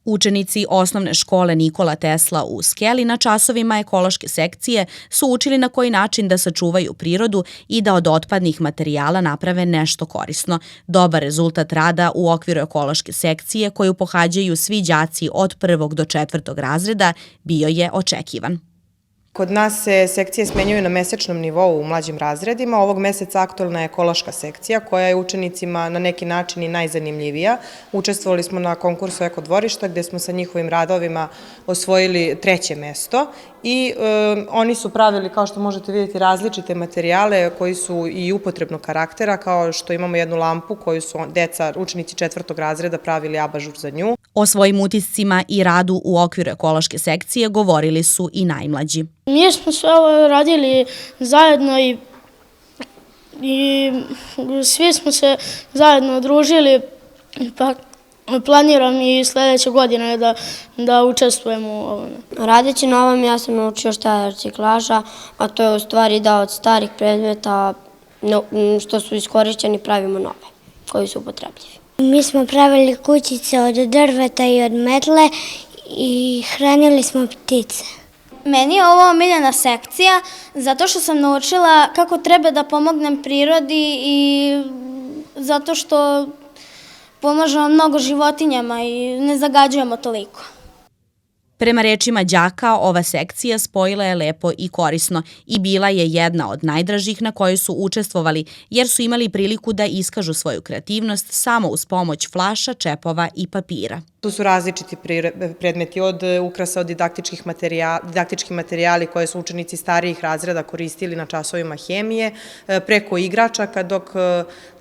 Učenici osnovne škole Nikola Tesla u Skeli na časovima ekološke sekcije su učili na koji način da sačuvaju prirodu i da od otpadnih materijala naprave nešto korisno. Dobar rezultat rada u okviru ekološke sekcije koju pohađaju svi đaci od 1. do 4. razreda bio je očekivan. Kod nas se sekcije smenjuju na mesečnom nivou u mlađim razredima. Ovog meseca aktualna je ekološka sekcija koja je učenicima na neki način i najzanimljivija. Učestvovali smo na konkursu Eko dvorišta gde smo sa njihovim radovima osvojili 3. mesto i oni su pravili, kao što možete vidjeti, različite materijale koji su i upotrebnog karaktera, kao što imamo jednu lampu koju su učenici 4. razreda pravili abažur za nju. O svojim utiscima i radu u okviru ekološke sekcije govorili su i najmlađi. Mi smo sve ovo radili zajedno i svi smo se zajedno družili, pa planiram i sledeće godine da učestvujemo u ovome. Radeći na ovom ja sam naučio šta je reciklaža, a to je u stvari da od starih predmeta što su iskorišćeni pravimo nove, koji su upotrebljivi. Mi smo pravili kućice od drveta i od metle i hranili smo ptice. Meni je ovo omiljena sekcija zato što sam naučila kako treba da pomognem prirodi i zato što pomažemo mnogo životinjama i ne zagađujemo toliko. Prema rečima đaka, ova sekcija spojila je lepo i korisno i bila je jedna od najdražih na kojoj su učestvovali jer su imali priliku da iskažu svoju kreativnost samo uz pomoć flaša, čepova i papira. Tu su različiti predmeti od ukrasa, od didaktički materijali koje su učenici starijih razreda koristili na časovima hemije, preko igračaka, dok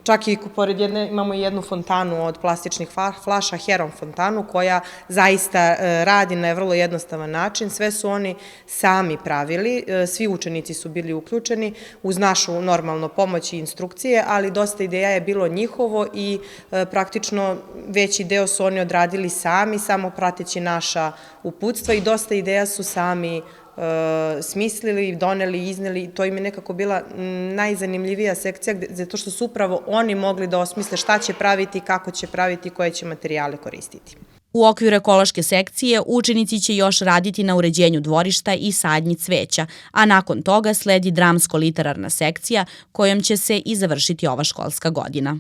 čak i pored jedne imamo jednu fontanu od plastičnih flaša, Heron fontanu, koja zaista radi na vrlo jednostavan način. Sve su oni sami pravili, svi učenici su bili uključeni uz našu normalno pomoć i instrukcije, ali dosta ideja je bilo njihovo i praktično veći deo su oni odradili sami, samo prateći naša uputstva i dosta ideja su sami smislili, doneli, izneli. To im je nekako bila najzanimljivija sekcija zato što su upravo oni mogli da osmisle šta će praviti, kako će praviti, koje će materijale koristiti. U okviru ekološke sekcije učenici će još raditi na uređenju dvorišta i sadnji cveća, a nakon toga sledi dramsko-literarna sekcija kojom će se i završiti ova školska godina.